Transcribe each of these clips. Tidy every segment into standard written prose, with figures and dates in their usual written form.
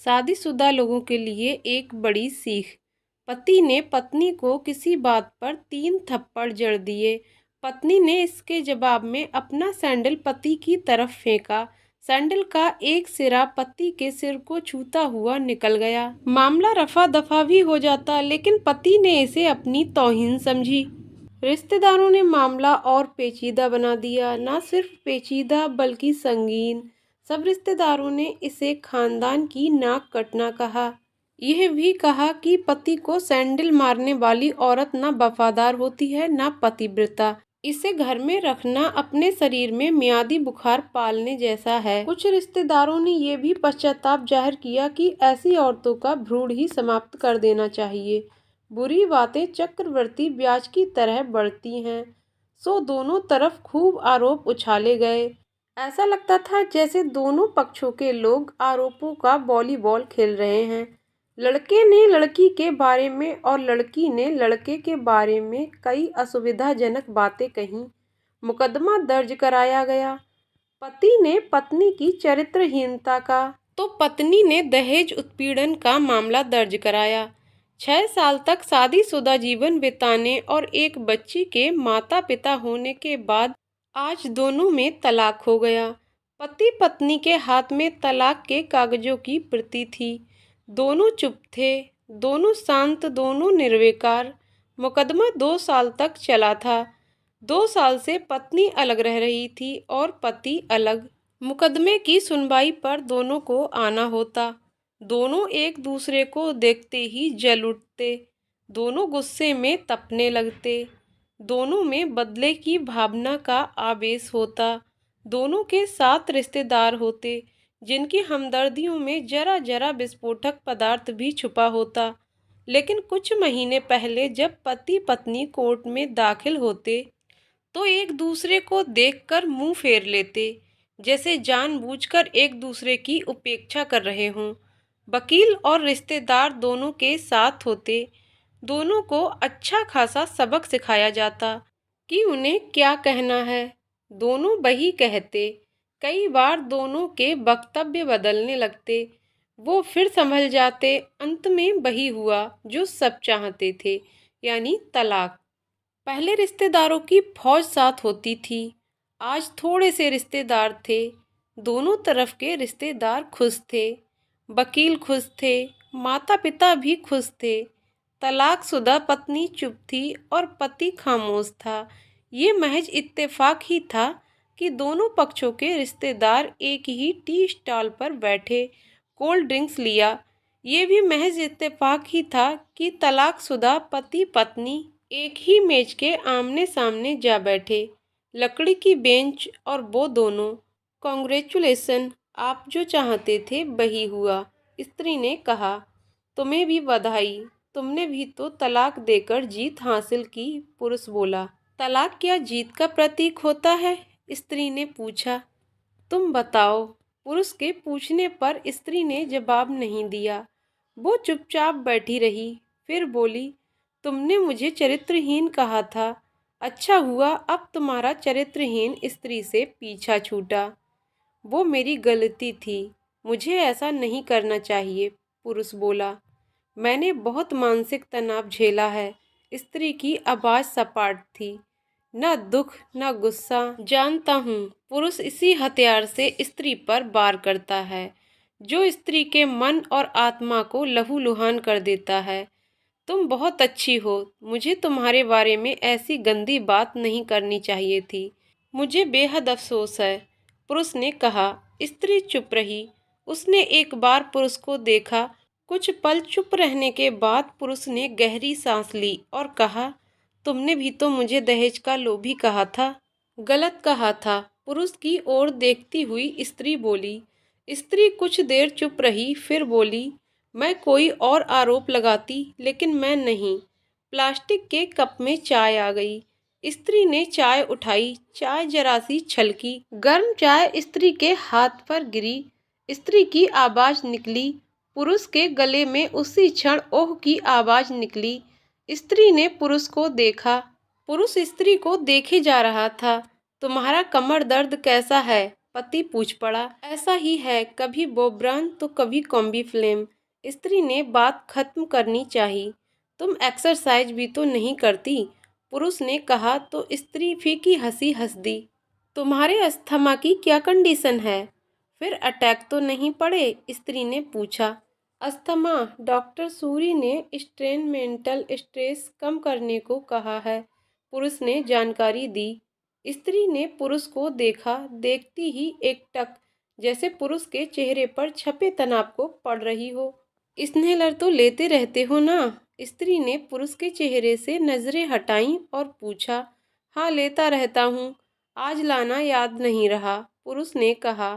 शादीशुदा लोगों के लिए एक बड़ी सीख। पति ने पत्नी को किसी बात पर 3 थप्पड़ जड़ दिए। पत्नी ने इसके जवाब में अपना सैंडल पति की तरफ फेंका। सैंडल का एक सिरा पति के सिर को छूता हुआ निकल गया। मामला रफा दफा भी हो जाता, लेकिन पति ने इसे अपनी तौहीन समझी। रिश्तेदारों ने मामला और पेचीदा बना दिया। न सिर्फ पेचीदा बल्कि संगीन। सब रिश्तेदारों ने इसे खानदान की नाक कटना कहा। यह भी कहा कि पति को सैंडल मारने वाली औरत न वफादार होती है, न पतिव्रता। इसे घर में रखना अपने शरीर में मियादी बुखार पालने जैसा है। कुछ रिश्तेदारों ने यह भी पश्चाताप जाहिर किया कि ऐसी औरतों का भ्रूण ही समाप्त कर देना चाहिए। बुरी बातें चक्रवर्ती ब्याज की तरह बढ़ती हैं। सो दोनों तरफ खूब आरोप उछाले गए। ऐसा लगता था जैसे दोनों पक्षों के लोग आरोपों का वॉलीबॉल खेल रहे हैं। लड़के ने लड़की के बारे में और लड़की ने लड़के के बारे में कई असुविधाजनक बातें कहीं। मुकदमा दर्ज कराया गया। पति ने पत्नी की चरित्रहीनता का, तो पत्नी ने दहेज उत्पीड़न का मामला दर्ज कराया। 6 साल तक शादीशुदा जीवन बिताने और एक बच्ची के माता पिता होने के बाद आज दोनों में तलाक हो गया। पति पत्नी के हाथ में तलाक के कागजों की प्रति थी। दोनों चुप थे, दोनों शांत, दोनों निर्विकार। मुकदमा 2 साल तक चला था। 2 साल से पत्नी अलग रह रही थी और पति अलग। मुकदमे की सुनवाई पर दोनों को आना होता। दोनों एक दूसरे को देखते ही जल उठते। दोनों गुस्से में तपने लगते। दोनों में बदले की भावना का आवेश होता। दोनों के 7 रिश्तेदार होते, जिनकी हमदर्दियों में जरा जरा विस्फोटक पदार्थ भी छुपा होता। लेकिन कुछ महीने पहले जब पति पत्नी कोर्ट में दाखिल होते, तो एक दूसरे को देखकर मुंह फेर लेते, जैसे जानबूझकर एक दूसरे की उपेक्षा कर रहे हों। वकील और रिश्तेदार दोनों के साथ होते। दोनों को अच्छा खासा सबक सिखाया जाता कि उन्हें क्या कहना है। दोनों वही कहते। कई बार दोनों के वक्तव्य बदलने लगते। वो फिर संभल जाते। अंत में वही हुआ जो सब चाहते थे, यानी तलाक। पहले रिश्तेदारों की फौज साथ होती थी। आज थोड़े से रिश्तेदार थे। दोनों तरफ के रिश्तेदार खुश थे। वकील खुश थे, माता पिता भी खुश थे। तलाकशुदा पत्नी चुप थी और पति खामोश था। ये महज इत्तेफाक ही था कि दोनों पक्षों के रिश्तेदार एक ही टी स्टॉल पर बैठे कोल्ड ड्रिंक्स लिया। ये भी महज इत्तेफाक ही था कि तलाकशुदा पति पत्नी एक ही मेज के आमने सामने जा बैठे। लकड़ी की बेंच और वो दोनों। कॉन्ग्रेचुलेसन, आप जो चाहते थे वही हुआ, स्त्री ने कहा। तुम्हें भी बधाई, तुमने भी तो तलाक देकर जीत हासिल की, पुरुष बोला। तलाक क्या जीत का प्रतीक होता है? स्त्री ने पूछा। तुम बताओ। पुरुष के पूछने पर स्त्री ने जवाब नहीं दिया। वो चुपचाप बैठी रही। फिर बोली, तुमने मुझे चरित्रहीन कहा था। अच्छा हुआ अब तुम्हारा चरित्रहीन स्त्री से पीछा छूटा। वो मेरी गलती थी, मुझे ऐसा नहीं करना चाहिए, पुरुष बोला। मैंने बहुत मानसिक तनाव झेला है। स्त्री की आवाज़ सपाट थी। न दुख न गुस्सा। जानता हूँ, पुरुष इसी हथियार से स्त्री पर वार करता है, जो स्त्री के मन और आत्मा को लहूलुहान कर देता है। तुम बहुत अच्छी हो। मुझे तुम्हारे बारे में ऐसी गंदी बात नहीं करनी चाहिए थी। मुझे बेहद अफसोस है, पुरुष ने कहा। स्त्री चुप रही। उसने एक बार पुरुष को देखा। कुछ पल चुप रहने के बाद पुरुष ने गहरी सांस ली और कहा, तुमने भी तो मुझे दहेज का लोभी कहा था। गलत कहा था, पुरुष की ओर देखती हुई स्त्री बोली। स्त्री कुछ देर चुप रही, फिर बोली, मैं कोई और आरोप लगाती, लेकिन मैं नहीं। प्लास्टिक के कप में चाय आ गई। स्त्री ने चाय उठाई। चाय जरा सी छलकी। गर्म चाय स्त्री के हाथ पर गिरी। स्त्री की आवाज़ निकली। पुरुष के गले में उसी क्षण ओह की आवाज़ निकली। स्त्री ने पुरुष को देखा। पुरुष स्त्री को देखे जा रहा था। तुम्हारा कमर दर्द कैसा है? पति पूछ पड़ा। ऐसा ही है, कभी बोब्रान तो कभी कॉम्बी फ्लेम। स्त्री ने बात खत्म करनी चाहिए। तुम एक्सरसाइज भी तो नहीं करती, पुरुष ने कहा तो स्त्री फीकी हंसी हंस दी। तुम्हारे अस्थमा की क्या कंडीशन है? फिर अटैक तो नहीं पड़े? स्त्री ने पूछा। अस्थमा, डॉक्टर सूरी ने स्ट्रेन मेंटल स्ट्रेस कम करने को कहा है, पुरुष ने जानकारी दी। स्त्री ने पुरुष को देखा, देखती ही एकटक, जैसे पुरुष के चेहरे पर छपे तनाव को पढ़ रही हो। स्नेहलर तो लेते रहते हो ना? स्त्री ने पुरुष के चेहरे से नजरें हटाईं और पूछा। हाँ, लेता रहता हूँ, आज लाना याद नहीं रहा, पुरुष ने कहा।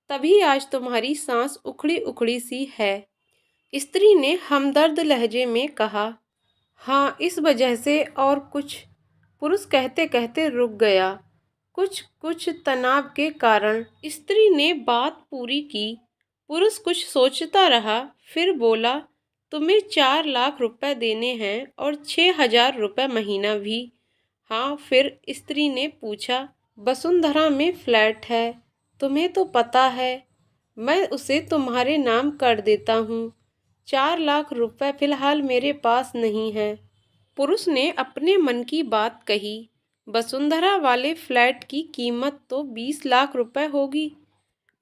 तभी आज तुम्हारी सांस उखड़ी उखड़ी सी है, स्त्री ने हमदर्द लहजे में कहा। हाँ, इस वजह से और कुछ? पुरुष कहते कहते रुक गया। कुछ कुछ तनाव के कारण, स्त्री ने बात पूरी की। पुरुष कुछ सोचता रहा, फिर बोला, तुम्हें 4 लाख रुपए देने हैं और 6,000 रुपये महीना भी। हाँ, फिर? स्त्री ने पूछा। वसुंधरा में फ्लैट है, तुम्हें तो पता है, मैं उसे तुम्हारे नाम कर देता हूँ। 4 लाख रुपए फिलहाल मेरे पास नहीं है, पुरुष ने अपने मन की बात कही। वसुंधरा वाले फ्लैट की कीमत तो 20 लाख रुपए होगी,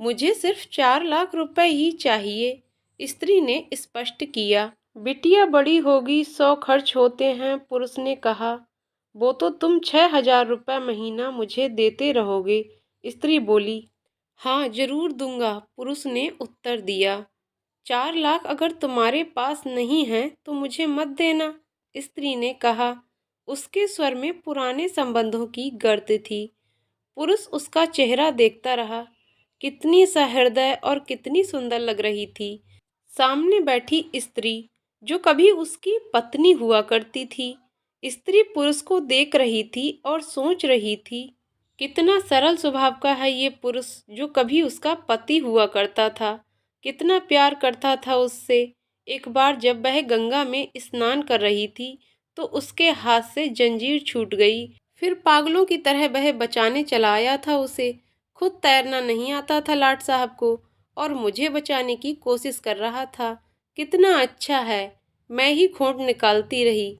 मुझे सिर्फ 4 लाख रुपए ही चाहिए, स्त्री ने स्पष्ट किया। बिटिया बड़ी होगी, 100 खर्च होते हैं, पुरुष ने कहा। वो तो तुम 6,000 रुपये महीना मुझे देते रहोगे, स्त्री बोली। हाँ, जरूर दूंगा, पुरुष ने उत्तर दिया। 4 लाख अगर तुम्हारे पास नहीं है तो मुझे मत देना, स्त्री ने कहा। उसके स्वर में पुराने संबंधों की गर्द थी। पुरुष उसका चेहरा देखता रहा। कितनी सहृदय और कितनी सुंदर लग रही थी। सामने बैठी स्त्री, जो कभी उसकी पत्नी हुआ करती थी। स्त्री पुरुष को देख रही थी और सोच रही थी, कितना सरल स्वभाव का है ये पुरुष, जो कभी उसका पति हुआ करता था। कितना प्यार करता था उससे। एक बार जब वह गंगा में स्नान कर रही थी तो उसके हाथ से जंजीर छूट गई। फिर पागलों की तरह वह बचाने चला आया था उसे। खुद तैरना नहीं आता था लाट साहब को, और मुझे बचाने की कोशिश कर रहा था। कितना अच्छा है, मैं ही खोट निकालती रही।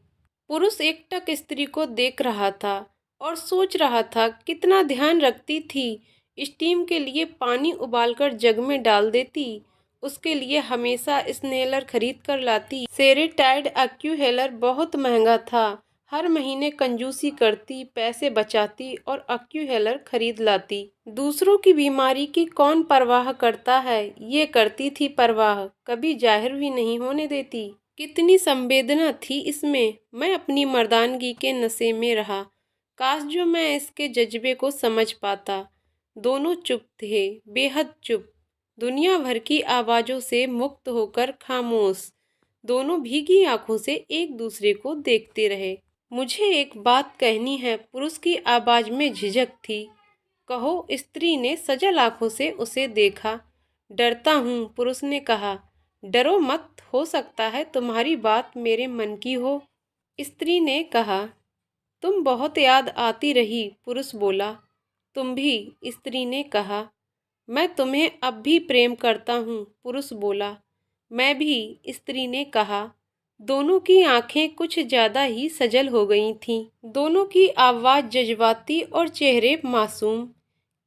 पुरुष एकटक स्त्री को देख रहा था और सोच रहा था, कितना ध्यान रखती थी। स्टीम के लिए पानी उबालकर जग में डाल देती, उसके लिए हमेशा स्नेलर खरीद कर लाती। सेरेटाइड एक्यूहेलर बहुत महंगा था। हर महीने कंजूसी करती, पैसे बचाती और एक्यूहेलर खरीद लाती। दूसरों की बीमारी की कौन परवाह करता है, ये करती थी परवाह, कभी जाहिर भी नहीं होने देती। कितनी संवेदना थी इसमें। मैं अपनी मर्दानगी के नशे में रहा। काश जो मैं इसके जज्बे को समझ पाता। दोनों चुप थे, बेहद चुप, दुनिया भर की आवाज़ों से मुक्त होकर खामोश। दोनों भीगी आंखों से एक दूसरे को देखते रहे। मुझे एक बात कहनी है, पुरुष की आवाज़ में झिझक थी। कहो, स्त्री ने सजल आंखों से उसे देखा। डरता हूँ, पुरुष ने कहा। डरो मत, हो सकता है तुम्हारी बात मेरे मन की हो, स्त्री ने कहा। तुम बहुत याद आती रही, पुरुष बोला। तुम भी, स्त्री ने कहा। मैं तुम्हें अब भी प्रेम करता हूँ, पुरुष बोला। मैं भी, स्त्री ने कहा। दोनों की आंखें कुछ ज़्यादा ही सजल हो गई थीं। दोनों की आवाज़ जज्बाती और चेहरे मासूम।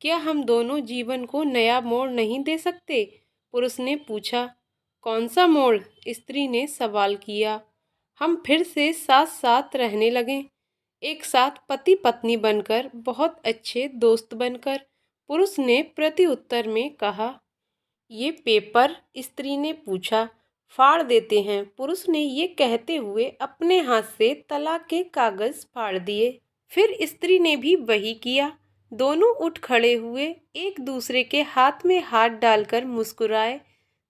क्या हम दोनों जीवन को नया मोड़ नहीं दे सकते, पुरुष ने पूछा। कौन सा मोड़, स्त्री ने सवाल किया। हम फिर से साथ साथ रहने लगें, एक साथ पति पत्नी बनकर, बहुत अच्छे दोस्त बनकर, पुरुष ने प्रति उत्तर में कहा। ये पेपर, स्त्री ने पूछा। फाड़ देते हैं, पुरुष ने ये कहते हुए अपने हाथ से तलाक के कागज फाड़ दिए। फिर स्त्री ने भी वही किया। दोनों उठ खड़े हुए, एक दूसरे के हाथ में हाथ डालकर मुस्कुराए।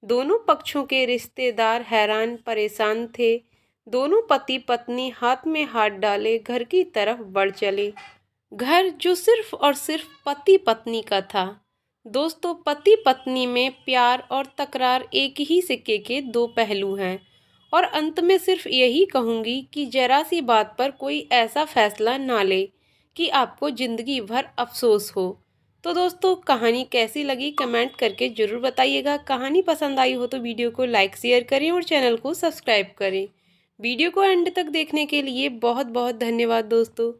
दोनों पक्षों के रिश्तेदार हैरान परेशान थे। दोनों पति पत्नी हाथ में हाथ डाले घर की तरफ बढ़ चले। घर जो सिर्फ और सिर्फ पति पत्नी का था। दोस्तों, पति पत्नी में प्यार और तकरार एक ही सिक्के के दो पहलू हैं। और अंत में सिर्फ यही कहूँगी कि जरा सी बात पर कोई ऐसा फैसला ना ले कि आपको ज़िंदगी भर अफसोस हो। तो दोस्तों कहानी कैसी लगी कमेंट करके ज़रूर बताइएगा। कहानी पसंद आई हो तो वीडियो को लाइक शेयर करें और चैनल को सब्सक्राइब करें। वीडियो को एंड तक देखने के लिए बहुत बहुत धन्यवाद दोस्तों।